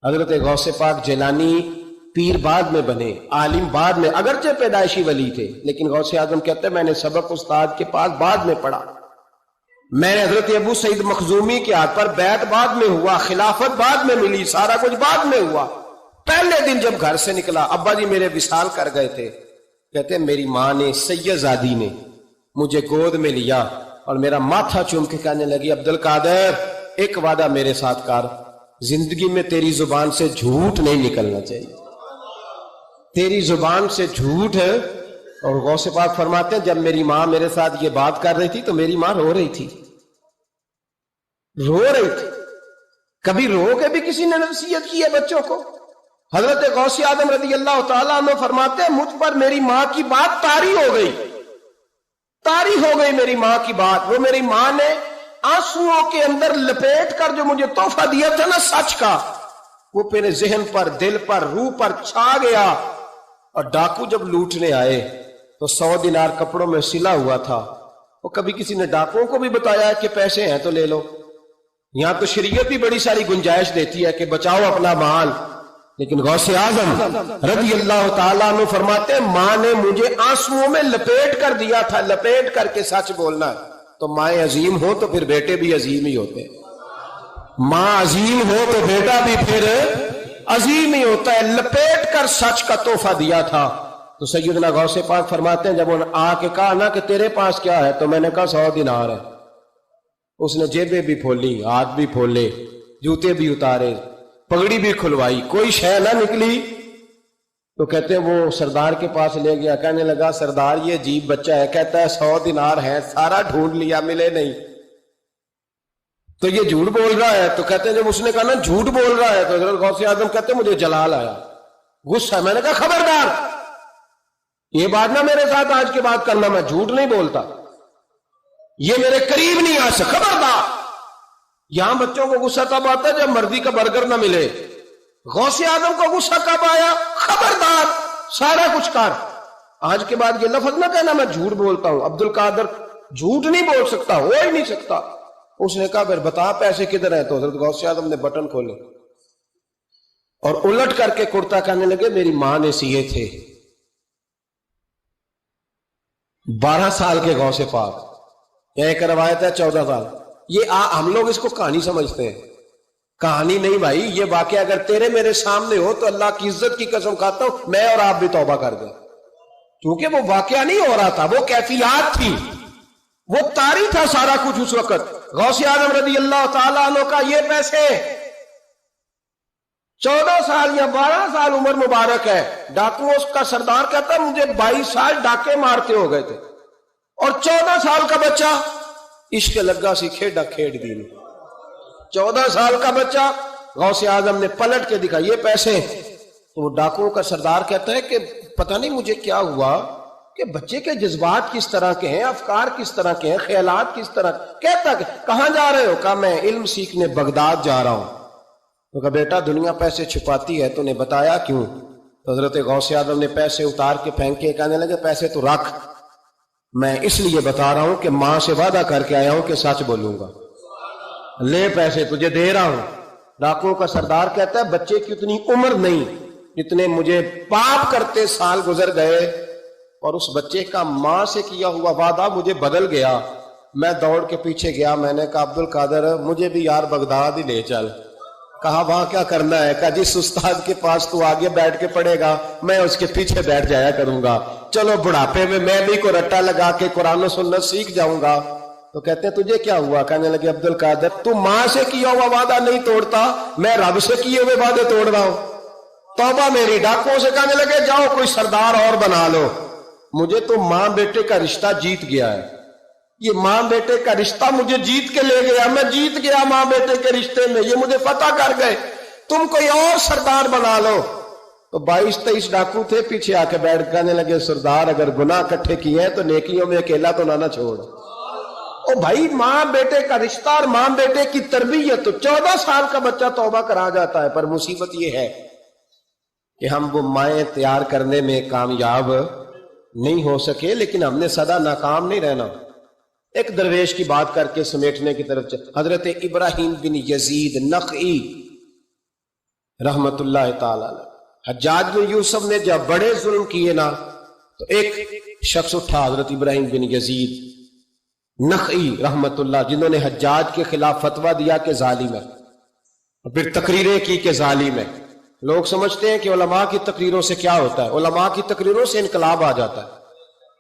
حضرت غوث پاک جیلانی پیر بعد میں بنے، عالم بعد میں، اگرچہ پیدائشی ولی تھے، لیکن غوث اعظم کہتے ہیں میں نے سبق استاد کے پاس بعد میں پڑھا، میں نے حضرت ابو سعید مخزومی کے ہاتھ پر بیعت بعد میں ہوا، خلافت بعد میں ملی، سارا کچھ بعد میں ہوا۔ پہلے دن جب گھر سے نکلا، ابا جی میرے وصال کر گئے تھے، کہتے ہیں میری ماں نے، سید زادی نے مجھے گود میں لیا اور میرا ماتھا چوم کے کہنے لگی عبد القادر ایک وعدہ میرے ساتھ کر، زندگی میں تیری زبان سے جھوٹ نہیں نکلنا چاہیے، تیری زبان سے جھوٹ ہے۔ اور غوث پاک فرماتے ہیں جب میری ماں میرے ساتھ یہ بات کر رہی تھی تو میری ماں رو رہی تھی، رو رہی تھی۔ کبھی رو کے بھی کسی نے نصیحت کی ہے بچوں کو؟ حضرت غوث اعظم رضی اللہ تعالیٰ عنہ فرماتے ہیں مجھ پر میری ماں کی بات طاری ہو گئی، طاری ہو گئی میری ماں کی بات۔ وہ میری ماں نے آنسوؤں کے اندر لپیٹ کر جو مجھے تحفہ دیا تھا نا سچ کا، وہ میرے ذہن پر، دل پر، روح پر چھا گیا۔ اور ڈاکو جب لوٹنے آئے تو 100 دینار کپڑوں میں سلا ہوا تھا، وہ کبھی کسی نے ڈاکوؤں کو بھی بتایا کہ پیسے ہیں تو لے لو؟ یہاں تو شریعت بھی بڑی ساری گنجائش دیتی ہے کہ بچاؤ اپنا مال، لیکن غوث اعظم رضی اللہ تعالیٰ عنہ فرماتے ہیں ماں نے مجھے آنسوؤں میں لپیٹ کر دیا تھا، لپیٹ کر کے سچ بولنا ہے۔ تو مائیں عظیم ہو تو پھر بیٹے بھی عظیم ہی ہوتے ہیں، ماں عظیم ہو تو بیٹا بھی پھر عظیم ہی ہوتا ہے۔ لپیٹ کر سچ کا تحفہ دیا تھا۔ تو سیدنا غوث پاک فرماتے ہیں جب انہوں نے آ کے کہا نا کہ تیرے پاس کیا ہے، تو میں نے کہا 100 دینار ہے۔ اس نے جیبیں بھی کھولی، ہاتھ بھی کھولے، جوتے بھی اتارے، پگڑی بھی کھلوائی، کوئی شے نہ نکلی۔ تو کہتے ہیں وہ سردار کے پاس لے گیا، کہنے لگا سردار یہ عجیب بچہ ہے، کہتا ہے 100 دینار ہے، سارا ڈھونڈ لیا ملے نہیں، تو یہ جھوٹ بول رہا ہے۔ تو کہتے ہیں جب اس نے کہا نا جھوٹ بول رہا ہے، تو حضرت غوث اعظم کہتے ہیں مجھے جلال آیا، غصہ۔ میں نے کہا خبردار یہ بات نہ میرے ساتھ آج کے بعد کرنا، میں جھوٹ نہیں بولتا، یہ میرے قریب نہیں آ سکتا، خبردار۔ یہاں بچوں کو غصہ تب آتا ہے جب مرضی کا برگر نہ ملے، غوث اعظم کو غصہ کب آیا؟ خبردار سارا کچھ کر، آج کے بعد یہ لفظ نہ کہنا میں جھوٹ بولتا ہوں، عبد القادر جھوٹ نہیں بول سکتا، ہو ہی نہیں سکتا۔ اس نے کہا پھر بتا پیسے کدھر ہیں؟ تو حضرت غوث اعظم نے بٹن کھولے اور الٹ کر کے کرتا کہنے لگے میری ماں نے سیے تھے۔ 12 سال کے غوث پاک، ایک روایت ہے 14 سال۔ یہ ہم لوگ اس کو کہانی سمجھتے ہیں، کہانی نہیں بھائی، یہ واقعہ اگر تیرے میرے سامنے ہو تو اللہ کی عزت کی قسم کھاتا ہوں میں اور آپ بھی توبہ کر دیں، کیونکہ وہ واقعہ نہیں ہو رہا تھا، وہ کیفیات تھی، وہ طاری تھا سارا کچھ اس وقت۔ غوث اعظم رضی اللہ تعالیٰ عنہ کا یہ پیسے 14 سال یا 12 سال عمر مبارک ہے، ڈاکو اس کا سردار کہتا ہے مجھے 22 سال ڈاکے مارتے ہو گئے تھے، اور 14 سال کا بچہ عشق لگا سی کھیڈا کھیڈ دی۔ 14 سال کا بچہ غوث اعظم نے پلٹ کے دکھا یہ پیسے۔ تو وہ ڈاکوؤں کا سردار کہتا ہے کہ پتہ نہیں مجھے کیا ہوا کہ بچے کے جذبات کس طرح کے ہیں، افکار کس طرح کے ہیں، خیالات کس طرح۔ کہتا کہ کہاں جا رہے ہو؟ کہا میں علم سیکھنے بغداد جا رہا ہوں۔ تو کہا بیٹا دنیا پیسے چھپاتی ہے، تو نے بتایا کیوں؟ تو حضرت غوث اعظم نے پیسے اتار کے پھینکے، کہنے لگے پیسے تو رکھ، میں اس لیے بتا رہا ہوں کہ ماں سے وعدہ کر کے آیا ہوں کہ سچ بولوں گا، لے پیسے تجھے دے رہا ہوں۔ ڈاکوؤں کا سردار کہتا ہے بچے کی اتنی عمر نہیں جتنے مجھے پاپ کرتے سال گزر گئے، اور اس بچے کا ماں سے کیا ہوا وعدہ مجھے بدل گیا۔ میں دوڑ کے پیچھے گیا، میں نے کہا عبد القادر مجھے بھی یار بغداد ہی لے چل۔ کہا وہاں کیا کرنا ہے؟ کہا جس استاد کے پاس تو آگے بیٹھ کے پڑھے گا میں اس کے پیچھے بیٹھ جایا کروں گا، چلو بڑھاپے میں میں بھی کو رٹا لگا کے قرآن و سنت سیکھ جاؤں گا۔ تو کہتے ہیں تجھے کیا ہوا؟ کہنے لگے عبد القادر تو ماں سے کیا ہوا وعدہ نہیں توڑتا، میں رب سے کیے ہوئے وعدے توڑ رہا ہوں، توبہ میری۔ ڈاکوؤں سے کہنے لگے جاؤ کوئی سردار اور بنا لو، مجھے تو ماں بیٹے کا رشتہ جیت گیا ہے، یہ ماں بیٹے کا رشتہ مجھے جیت کے لے گیا، میں جیت گیا ماں بیٹے کے رشتے میں، یہ مجھے فتح کر گئے، تم کوئی اور سردار بنا لو۔ تو 22-23 ڈاکو تھے، پیچھے آ کے بیٹھ کہنے لگے سردار اگر گناہ اکٹھے کیے ہیں تو نیکیوں میں اکیلا تو نہ چھوڑ۔ او بھائی ماں بیٹے کا رشتہ اور ماں بیٹے کی تربیت، تو 14 سال کا بچہ توبہ کرا جاتا ہے، پر مصیبت یہ ہے کہ ہم وہ مائیں تیار کرنے میں کامیاب نہیں ہو سکے، لیکن ہم نے سدا ناکام نہیں رہنا۔ ایک درویش کی بات کر کے سمیٹنے کی طرف حضرت ابراہیم بن یزید نخعی रहमतुल्लाह ताला अलैह। हज्जाज बिन यूसुफ ने जब बड़े जुल्म किए ना, तो एक शख्स उठा, हजरत इब्राहिम बिन यजीद नखई रहमतुल्लाह, जिन्होंने हज्जाज के खिलाफ फतवा दिया कि जालिम है, और फिर तकरीरें की कि जालिम है। लोग समझते हैं कि उलमा की तकरीरों से क्या होता है, उलमा की तकरीरों से इनकलाब आ जाता है।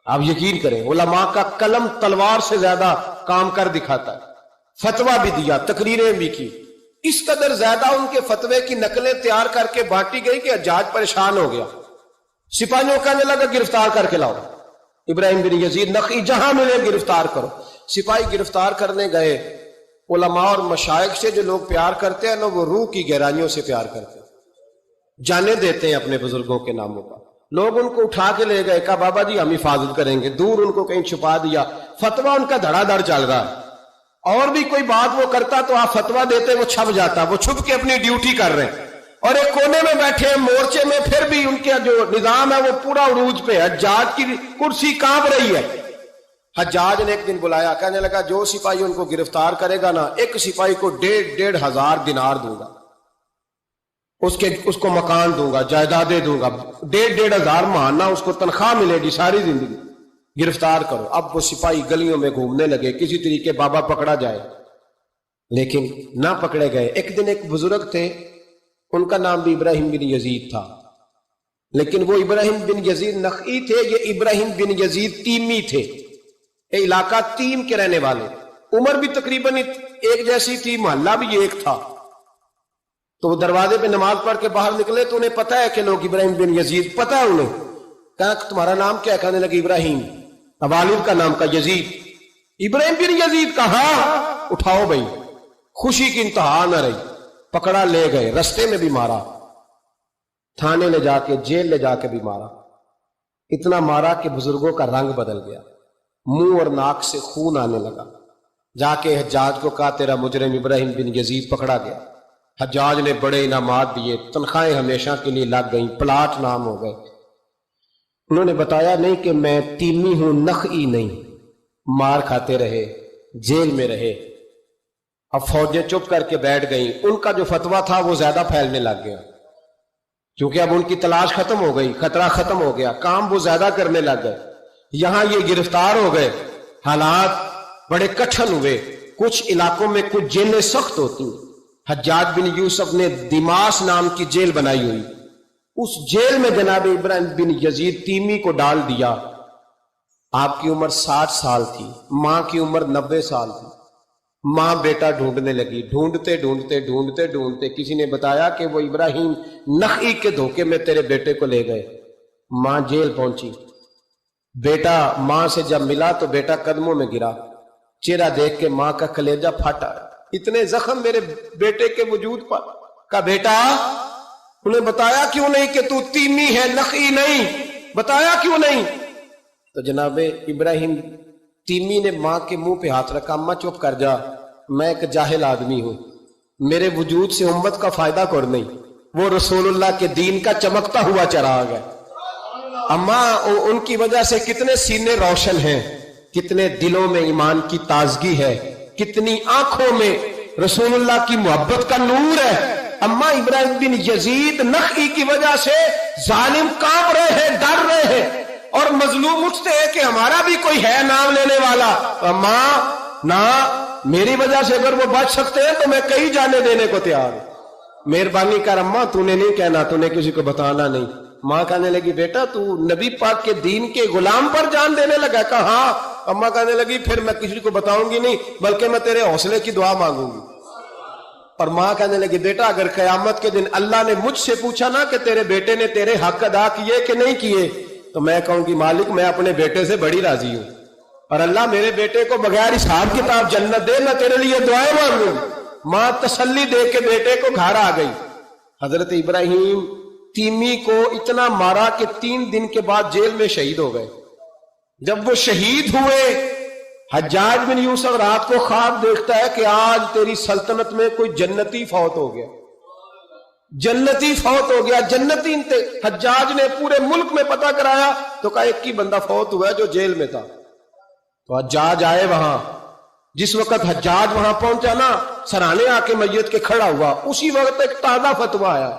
आप यकीन करें, उलमा का कलम तलवार से ज्यादा काम कर दिखाता है। फतवा भी दिया, तकरीरें भी की, इस कदर ज्यादा उनके फतवे की नकलें तैयार करके बांटी गई कि हज्जाज परेशान हो गया। सिपाहियों कहने लगा गिरफ्तार करके लाओ इब्राहिम बिन यजीद नखी, जहां मिले गिरफ्तार करो। सिपाही गिरफ्तार करने गए। उलमा और मशाइख से जो लोग प्यार करते हैं ना, वो रूह की गहराइयों से प्यार करते हैं, जाने देते हैं अपने बुजुर्गों के नामों पर। लोग उनको उठा के ले गए, कहा बाबा जी हम हिफाजत करेंगे, दूर उनको कहीं छुपा दिया। फतवा उनका धड़ाधड़ चल रहा है, और भी कोई बात वो करता तो आप फतवा देते, वो छप जाता। वो छुप के अपनी ड्यूटी कर रहे हैं, और एक कोने में बैठे हैं मोर्चे में, फिर भी उनके जो निजाम है वो पूरा उरूज पे है। हज्जाज की कुर्सी कांप रही है। हज्जाज ने एक दिन बुलाया, कहने लगा जो सिपाही उनको गिरफ्तार करेगा ना, एक सिपाही को 1,500 दिनार दूंगा, उसको मकान दूंगा, जायदादें दूंगा, 1,500 महाना उसको तनख्वाह मिलेगी सारी जिंदगी। गिरफ्तार करो। अब वो सिपाही गलियों में घूमने लगे, किसी तरीके बाबा पकड़ा जाए, लेकिन ना पकड़े गए। एक दिन एक बुजुर्ग थे, उनका नाम भी इब्राहिम बिन यजीद था, लेकिन वो इब्राहिम बिन यजीद नखई थे, ये इब्राहिम बिन यजीद तीमी थे। ये इलाका तीम के रहने वाले, उम्र भी तकरीबन एक जैसी थी, मोहल्ला भी एक था। तो वो दरवाजे पे नमाज पढ़ के बाहर निकले तो उन्हें पता है कि लोग इब्राहिम बिन यजीद, पता है उन्हें। कहा तुम्हारा नाम क्या? कहने लगे इब्राहिम। वालिद का नाम का यजीद। इब्राहिम बिन यजीद कहा, उठाओ भाई। खुशी की इंतहा न रही, पकड़ा ले गए, रस्ते में भी मारा, थाने ले जाके, जेल ले जाके भी मारा। इतना मारा कि बुजुर्गों का रंग बदल गया, मुंह और नाक से खून आने लगा। जाके हज्जाज को कहा तेरा मुजरिम इब्राहिम बिन यजीद पकड़ा गया। हज्जाज ने बड़े इनामात दिए, तनख्वाहें हमेशा के लिए लग गई, प्लाट नाम हो गए। उन्होंने बताया नहीं कि मैं तीमी हूं, नखई नहीं। मार खाते रहे, जेल में रहे। अब फौजें चुप करके बैठ गई। उनका जो फतवा था वो ज्यादा फैलने लग गया, क्योंकि अब उनकी तलाश खत्म हो गई, खतरा खत्म हो गया, काम वो ज्यादा करने लग गए। यहां ये गिरफ्तार हो गए, हालात बड़े कठिन हुए। कुछ इलाकों में कुछ जेलें सख्त होती। हज्जाज बिन यूसुफ ने दिमास नाम की जेल बनाई हुई, उस जेल में जनाब इब्राहिम बिन यजीद तीमी को डाल दिया। आपकी उम्र 60 साल थी, मां की उम्र 90 साल थी। मां बेटा ढूंढने लगी, ढूंढते ढूंढते ढूंढते ढूंढते किसी ने बताया कि वो इब्राहिम नखई के धोखे में तेरे बेटे को ले गए। मां जेल पहुंची, बेटा मां से जब मिला तो बेटा कदमों में गिरा। चेहरा देख के मां का कलेजा फटा, इतने जख्म मेरे बेटे के वजूद पर। का बेटा, उन्हें बताया क्यों नहीं कि तू तीमी है, नखई नहीं? बताया क्यों नहीं? तो जनाबे इब्राहिम तीमी ने मां के मुंह पे हाथ रखा, अम्मा चुप कर जा, मैं एक जाहिल आदमी हूं, मेरे वजूद से उम्मत का फायदा कोई नहीं। वो रसूलुल्लाह के दीन का चमकता हुआ चिराग है। अम्मा, उनकी वजह से कितने सीने रोशन हैं, कितने दिलों में ईमान की ताजगी है, कितनी आंखों में रसूलुल्लाह की मोहब्बत का नूर है। अम्मा, इब्राहिम बिन यजीद नखई की वजह से जालिम कांप रहे हैं, डर रहे हैं, और मजलूम उठते हैं कि हमारा भी कोई है नाम लेने वाला। अम्मा ना, मेरी वजह से अगर वो बच सकते हैं तो मैं कई जाने देने को तैयार हूं। मेहरबानी कर अम्मा, तूने नहीं कहना, तूने किसी को बताना नहीं। मां कहने लगी बेटा तू नबी पाक के दीन के गुलाम पर जान देने लगा? कहा हाँ। अम्मा कहने लगी फिर मैं किसी को बताऊंगी नहीं, बल्कि मैं तेरे हौसले की दुआ मांगूंगी। और मां कहने लगी बेटा, अगर कयामत के दिन अल्लाह ने मुझसे पूछा ना कि तेरे बेटे ने तेरे हक अदा किए कि नहीं किए, तो मैं कहूंगी मालिक मैं अपने बेटे से बड़ी राजी हूं, और अल्लाह मेरे बेटे को बगैर हिसाब किताब जन्नत दे, मैं तेरे लिए दुआएं मांगूंगी। मां तसल्ली दे के बेटे को घर आ गई। हजरत इब्राहिम तीमी को इतना मारा कि 3 दिन के बाद जेल में शहीद हो गए। जब वो शहीद हुए, हज्जाज बिन यूसुफ रात को ख्वाब देखता है कि आज तेरी सल्तनत में कोई जन्नती फौत हो गया, जन्नती फौत हो गया। जन्नती हज्जाज ने पूरे मुल्क में पता कराया तो कहा एक ही बंदा फौत हुआ है जो जेल में था। तो हज्जाज आए वहां। जिस वक्त हज्जाज वहां पहुंचा ना, सराहने आके मैयत के खड़ा हुआ, उसी वक्त एक ताजा फतवा आया।